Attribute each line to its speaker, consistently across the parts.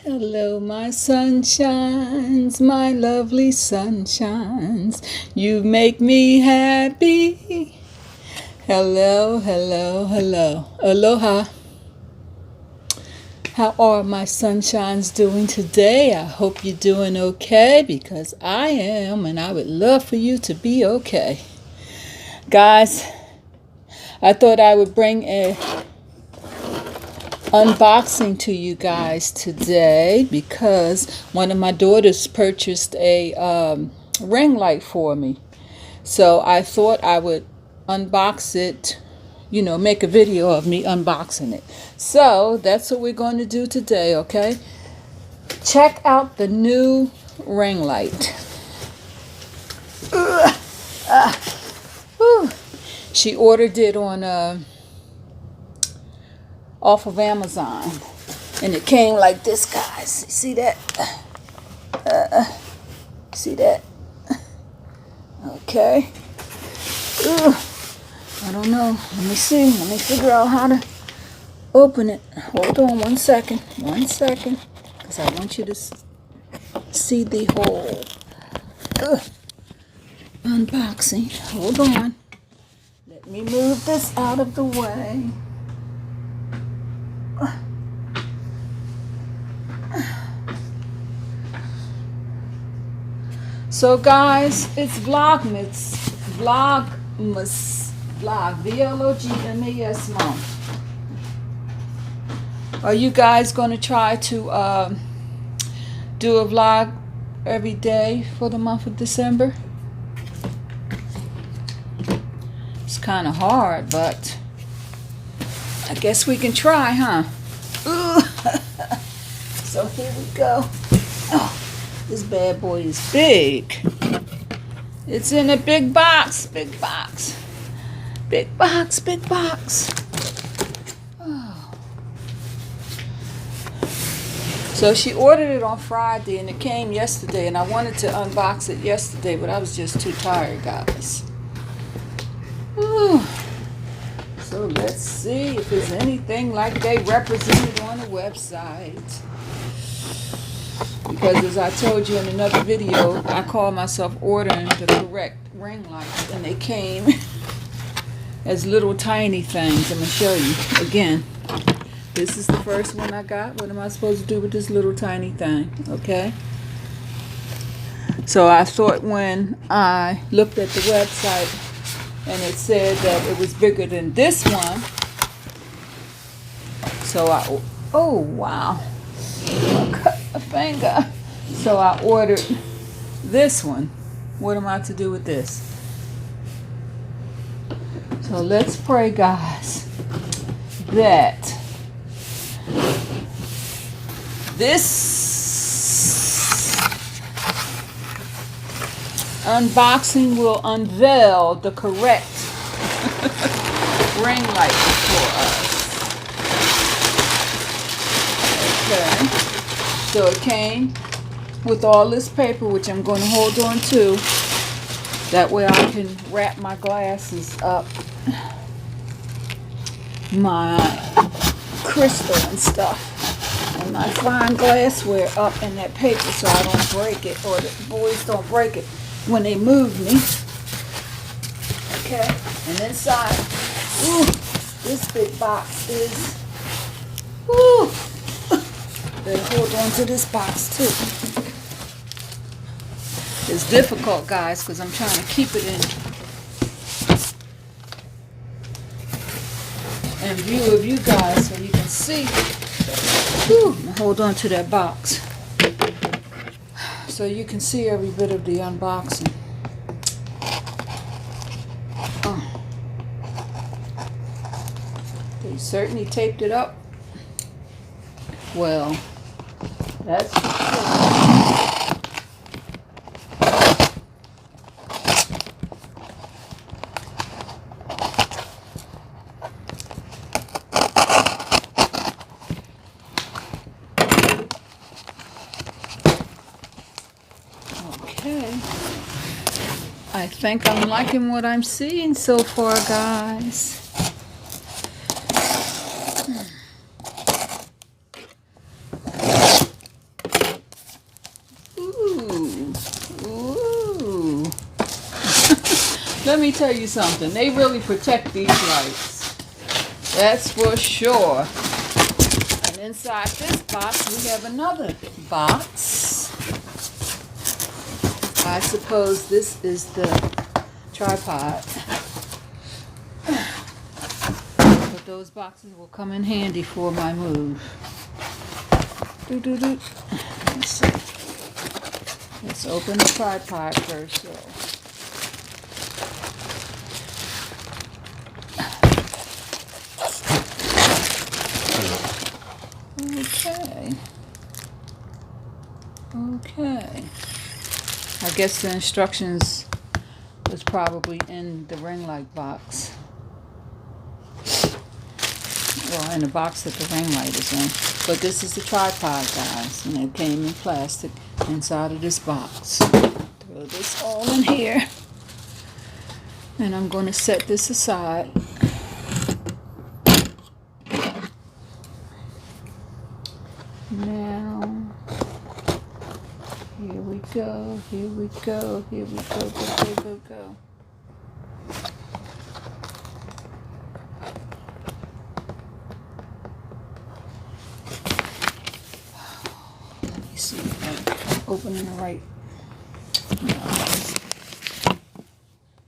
Speaker 1: Hello, my sunshines, my lovely sunshines. You make me happy. Hello, hello, hello. Aloha. How are my sunshines doing today? I hope you're doing okay because I am, and I would love for you to be okay. Guys, I thought I would bring a unboxing to you guys today because one of my daughters purchased a ring light for me. So I thought I would unbox it, make a video of me unboxing it. So that's what we're going to do today, okay? Check out the new ring light. She ordered it on off of Amazon, and it came like this, guys. See that? See that? Okay. I don't know. Let me see. Let me figure out how to open it. Hold on 1 second. 1 second. Because I want you to see the whole unboxing. Hold on. Let me move this out of the way. So guys, it's Vlogmas, VLOGMAS Mom. Are you guys going to try to do a vlog every day for the month of December? It's kind of hard, but I guess we can try, huh? So here we go. Oh. This bad boy is big. It's in a big box. Big box. Big box. Big box. Oh. So she ordered it on Friday and it came yesterday, and I wanted to unbox it yesterday, but I was just too tired, guys. Ooh. So let's see if there's anything like they represented on the website. Because as I told you in another video, I call myself ordering the correct ring lights, and they came as little tiny things. I'm going to show you again. This is the first one I got. What am I supposed to do with this little tiny thing? Okay. So I thought when I looked at the website and it said that it was bigger than this one. So oh wow. I cut a finger. So I ordered this one. What am I to do with this? So let's pray, guys, that this unboxing will unveil the correct ring light for us. Okay. So it came with all this paper, which I'm going to hold on to. That way I can wrap my glasses up, my crystal and stuff, and my fine glassware up in that paper so I don't break it, or the boys don't break it when they move me. Okay, and inside, this big box is, better hold on to this box too. It's difficult, guys, because I'm trying to keep it in view of you guys so you can see. Hold on to that box so you can see every bit of the unboxing. They certainly taped it up well. That's for sure. Okay. I think I'm liking what I'm seeing so far, guys. Let me tell you something. They really protect these lights. That's for sure. And inside this box, we have another box. I suppose this is the tripod. But those boxes will come in handy for my move. Let's see. Let's open the tripod first. So. Okay. I guess the instructions was probably in the ring light box. Well, in the box that the ring light is in. But this is the tripod, guys. And it came in plastic inside of this box. Throw this all in here. And I'm going to set this aside. Now, here we go, here we go, here we go, go. Let me see if I'm opening the right. No.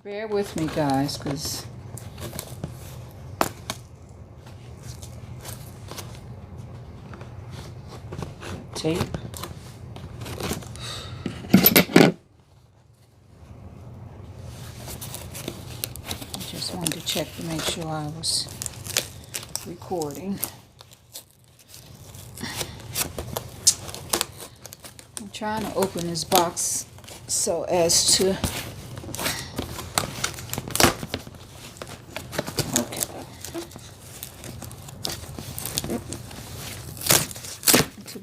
Speaker 1: Bear with me, guys, because tape. I just wanted to check to make sure I was recording. I'm trying to open this box so as to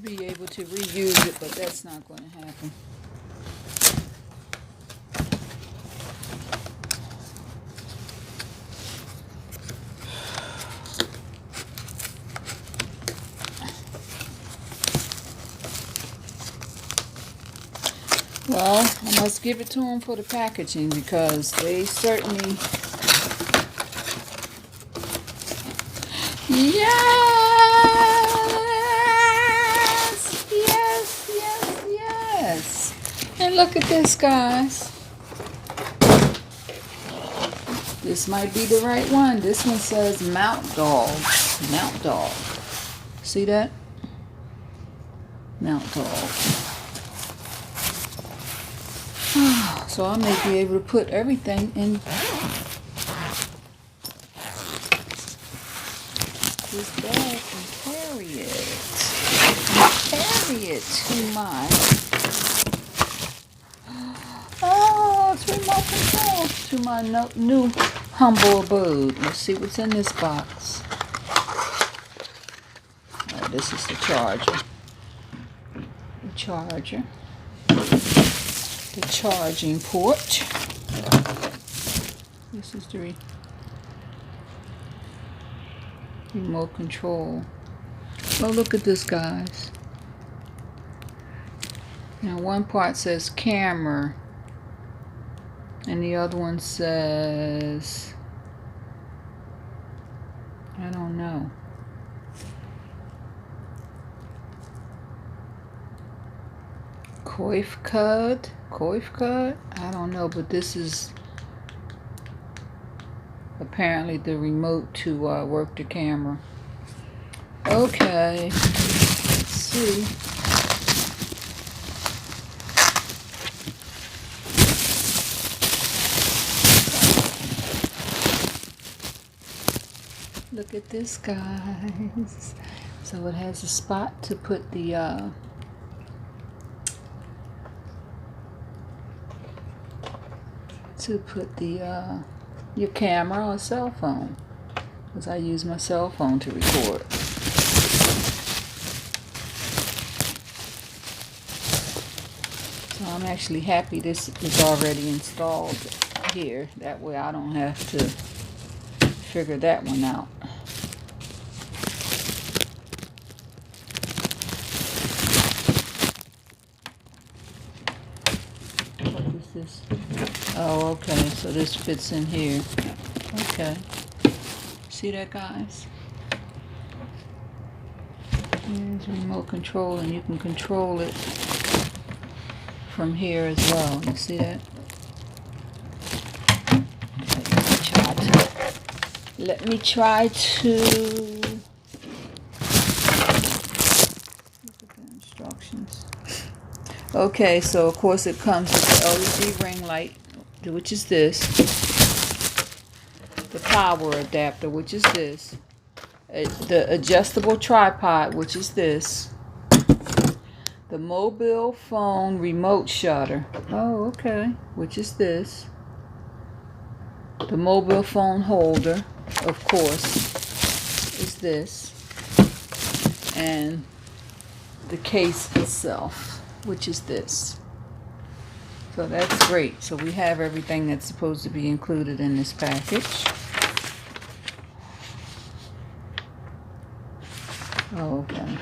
Speaker 1: be able to reuse it, but that's not going to happen. Well, I must give it to them for the packaging because they certainly... Yes. And look at this, guys. This might be the right one. This one says Mount Dog. Mount Dog. See that? Mount Dog. So I may be able to put everything in this bag and carry it. Carry it to my it's remote control to my new humble abode. Let's see what's in this box. Oh, this is the charger. The charging port. This is the remote control. Oh, look at this, guys. Now one part says camera and the other one says, I don't know. Koifkud? I don't know, but this is apparently the remote to work the camera. Okay, let's see. Look at this, guys. So it has a spot to put the your camera or cell phone, because I use my cell phone to record. So I'm actually happy this is already installed here. That way I don't have to figure that one out. Put this this? Oh, okay. So this fits in here. Okay. See that, guys? Here's remote control, and you can control it from here as well. You see that? Let me try to look at the instructions. Okay, so of course it comes with the LED ring light, which is this, the power adapter, which is this, the adjustable tripod, which is this, the mobile phone remote shutter, oh okay, which is this, the mobile phone holder, of course, is this, and the case itself, which is this. So that's great. So we have everything that's supposed to be included in this package. Oh, okay.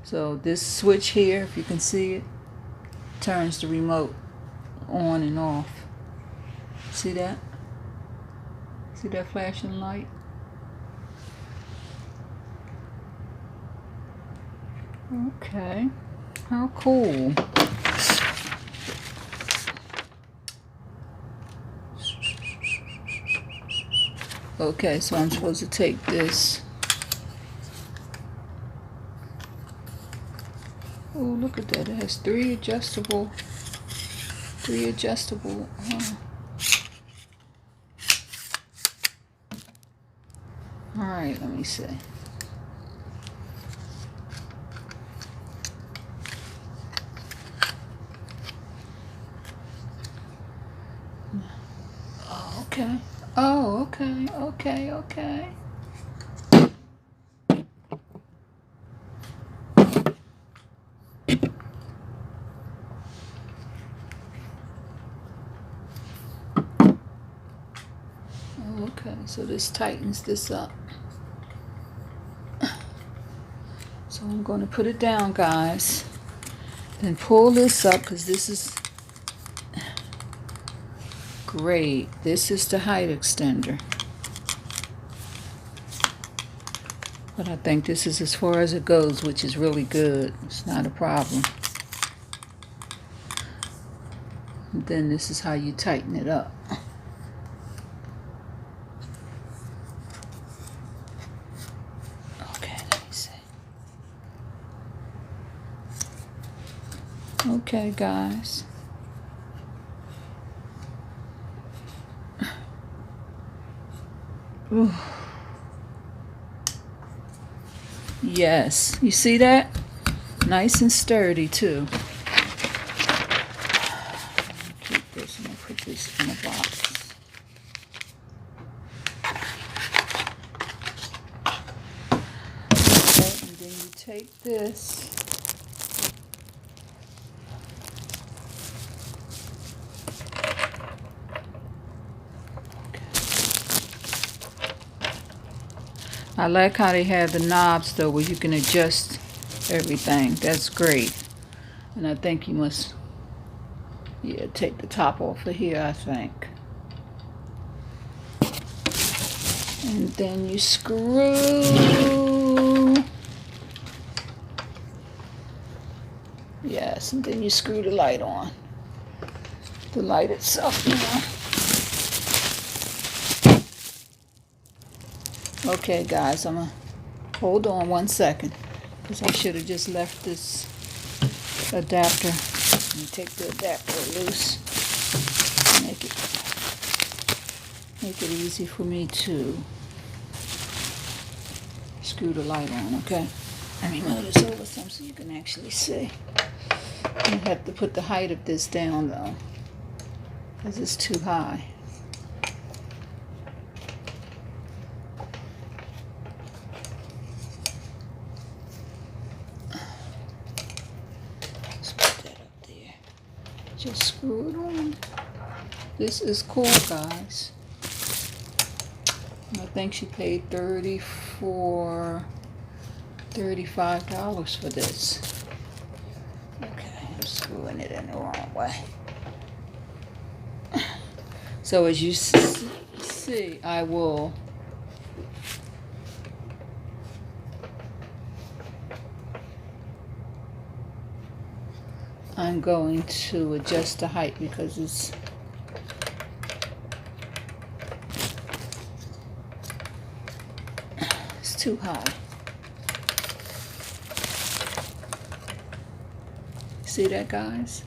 Speaker 1: So this switch here, if you can see it, turns the remote on and off. See that? See that flashing light? Okay. How cool. Okay, so I'm supposed to take this. Oh, look at that. It has three adjustable. Alright, let me see. Okay. Oh, okay. Okay, so this tightens this up. So I'm going to put it down, guys. Then pull this up, because this is great. This is the height extender. But I think this is as far as it goes, which is really good. It's not a problem. And then this is how you tighten it up. Okay, let me see. Okay, guys. Ooh. Yes, you see that? Nice and sturdy too. Keep this, I'm gonna put this in a box. Okay, and then you take this. I like how they have the knobs though, where you can adjust everything. That's great. And I think you must, yeah, take the top off of here, I think. And then you screw. Yes, and then you screw the light on. The light itself, you know. Okay, guys, I'm gonna hold on 1 second, because I should have just left this adapter. Let me take the adapter loose. Make it easy for me to screw the light on, okay? Let me move this over some so you can actually see. You have to put the height of this down though, because it's too high. Just screw it on. This is cool, guys. I think she paid $35 for this. Okay, I'm screwing it in the wrong way. So as you see, I'm going to adjust the height because it's too high. See that, guys?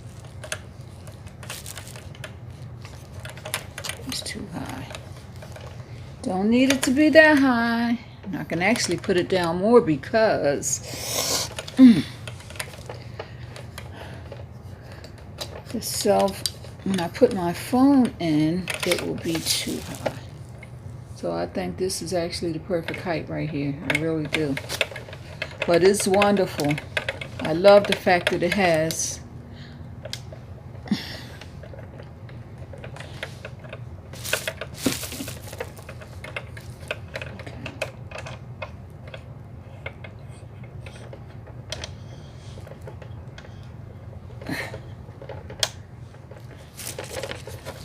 Speaker 1: It's too high. Don't need it to be that high. And I can actually put it down more because the self, when I put my phone in, it will be too high. So I think this is actually the perfect height right here. I really do. But it's wonderful. I love the fact that it has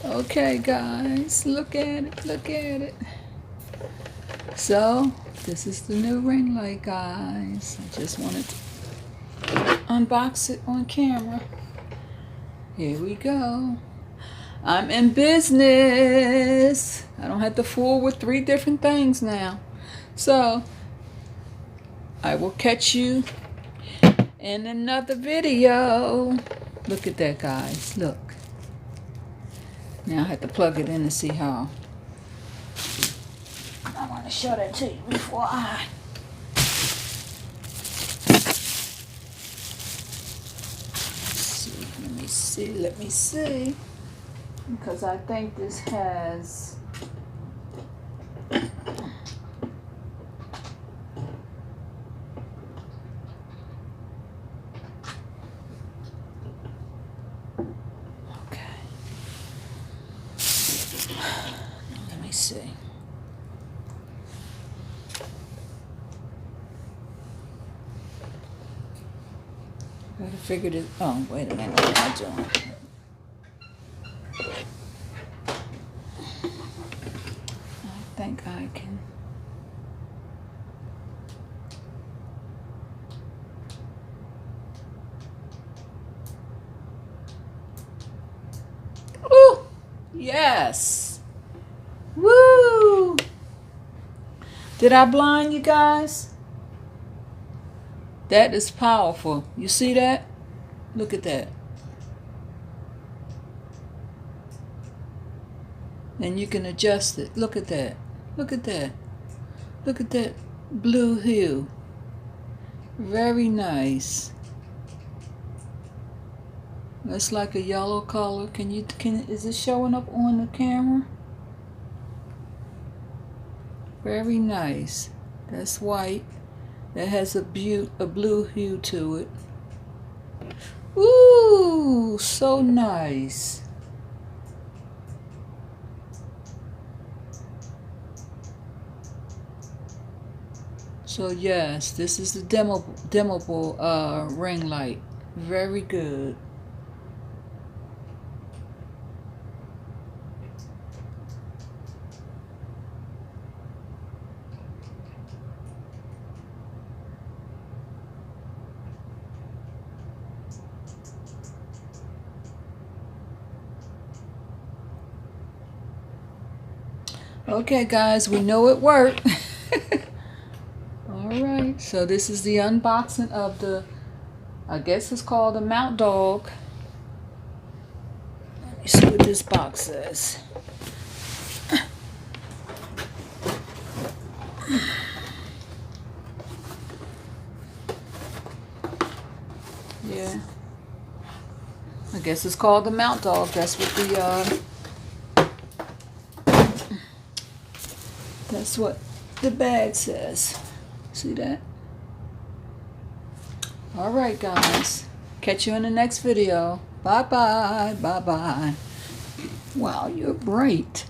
Speaker 1: okay, guys, look at it, look at it. So this is the new ring light, guys. I just wanted to unbox it on camera. Here we go. I'm in business. I don't have to fool with 3 different things now. So I will catch you in another video. Look at that, guys. Look. Now I have to plug it in to see how. I want to show that to you before I. Let me see. Because I think this has. Let me see. I figured it. Oh, wait a minute. What am I doing? I think I can. Ooh! Yes! Woo! Did I blind you guys? That is powerful. You see that? Look at that. And you can adjust it. Look at that. Look at that. Look at that blue hue. Very nice. That's like a yellow color. Is it showing up on the camera? Very nice. That's white. That has a blue hue to it. Ooh, so nice. So yes, this is the dimmable ring light. Very good. Okay, guys, we know it worked. Alright, so this is the unboxing of the, I guess it's called the Mount Dog. Let me see what this box says. Yeah. I guess it's called the Mount Dog. That's what the bag says. See that? Alright, guys. Catch you in the next video. Bye-bye. Bye-bye. Wow, you're bright.